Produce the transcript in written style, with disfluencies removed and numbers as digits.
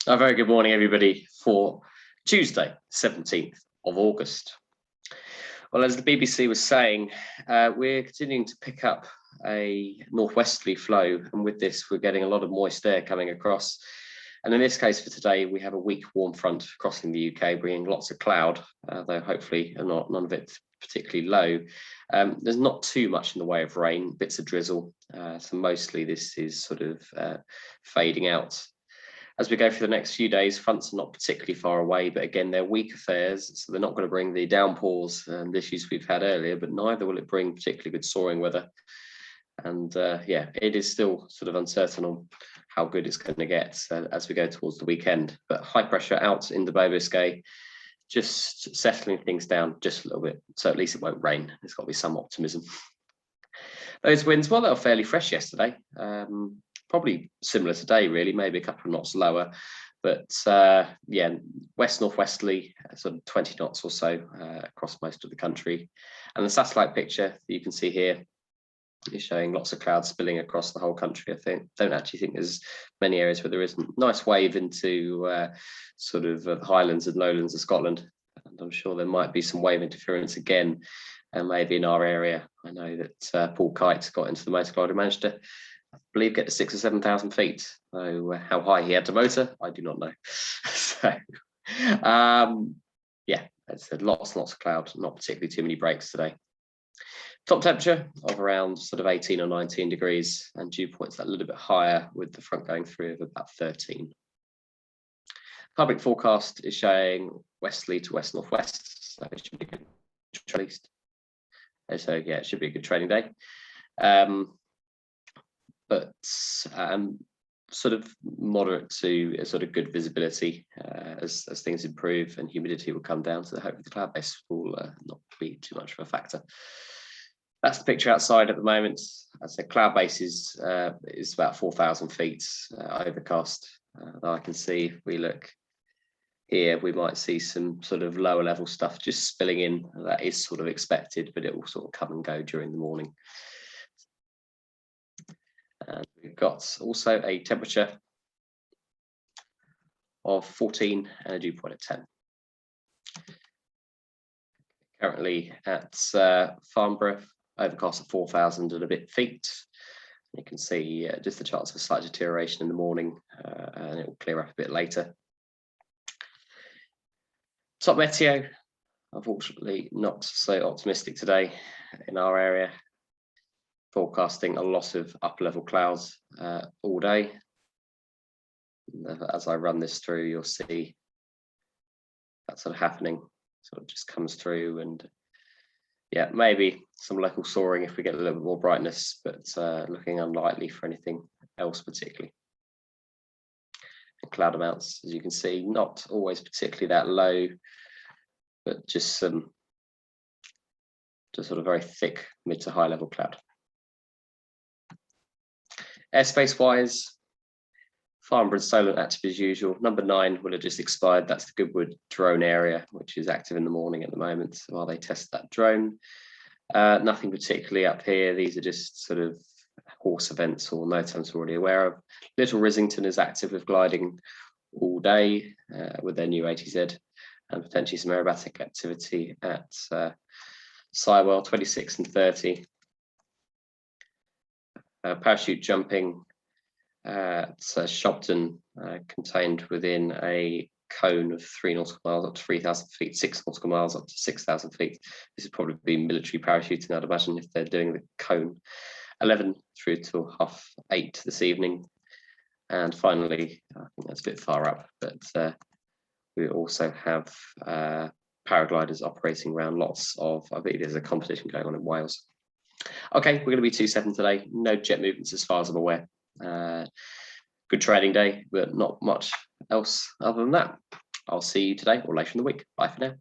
A very good morning, everybody, for Tuesday, 17th of August. Well, as the BBC was saying, we're continuing to pick up a northwesterly flow, and with this, we're getting a lot of moist air coming across. And in this case for today, we have a weak warm front crossing the UK, bringing lots of cloud, though hopefully none of it particularly low. There's not too much in the way of rain, bits of drizzle, so mostly this is sort of fading out. As we go through the next few days, fronts are not particularly far away, but again, they're weak affairs, so they're not going to bring the downpours and issues we've had earlier, but neither will it bring particularly good soaring weather. And yeah, it is still sort of uncertain on how good it's going to get as we go towards the weekend. But high pressure out in the Bay of Biscay, just settling things down just a little bit, so at least it won't rain. There's got to be some optimism. Those winds, well, they were fairly fresh yesterday. Probably similar today, really, maybe a couple of knots lower, but yeah, west northwesterly, sort of 20 knots or so across most of the country. And the satellite picture that you can see here is showing lots of clouds spilling across the whole country. Don't actually think there's many areas where there isn't. Nice wave into sort of the highlands and lowlands of Scotland, and I'm sure there might be some wave interference again, and maybe in our area. I know that Paul Kite got into the motor glide and managed to, I believe, get to 6,000 or 7,000 feet. So how high he had to motor, I do not know. So yeah, as I said, lots and lots of cloud, not particularly too many breaks today. Top temperature of around sort of 18 or 19 degrees, and dew points a little bit higher with the front going through of about 13. Public forecast is showing westerly to west northwest, so it should be good at least. So yeah, it should be a good trading day. But sort of moderate to a sort of good visibility as things improve and humidity will come down, so hopefully the cloud base will not be too much of a factor. That's the picture outside at the moment. As I said, cloud base is about 4,000 feet overcast. I can see if we look here, we might see some sort of lower level stuff just spilling in. That is sort of expected, but it will sort of come and go during the morning. And we've got also a temperature of 14 and a dew point of 10. Currently at Farnborough, overcast at 4,000 and a bit feet. You can see just the chance of a slight deterioration in the morning, and it will clear up a bit later. Top meteo, unfortunately not so optimistic today in our area. Forecasting a lot of upper level clouds all day. As I run this through, you'll see that sort of happening, sort of just comes through, and yeah, maybe some local soaring if we get a little bit more brightness, but looking unlikely for anything else particularly. And cloud amounts, as you can see, not always particularly that low, but just some sort of very thick mid to high level cloud. Airspace wise, Farnborough and Solent active as usual. Number 9 will have just expired. That's the Goodwood drone area, which is active in the morning at the moment while they test that drone. Nothing particularly up here. These are just sort of horse events or NOTAMs we're already aware of. Little Risington is active with gliding all day with their new ATZ, and potentially some aerobatic activity at Sywell, 26 and 30. Parachute jumping at Shopton, contained within a cone of 3 nautical miles up to 3,000 feet, 6 nautical miles up to 6,000 feet. This would probably be military parachuting, I'd imagine, if they're doing the cone. 11 through till 8:30 this evening. And finally, I think that's a bit far up, but we also have paragliders operating around lots of, I believe there's a competition going on in Wales. Okay, we're going to be 2-7 today. No jet movements as far as I'm aware. Good trading day, but not much else other than that. I'll see you today or later in the week. Bye for now.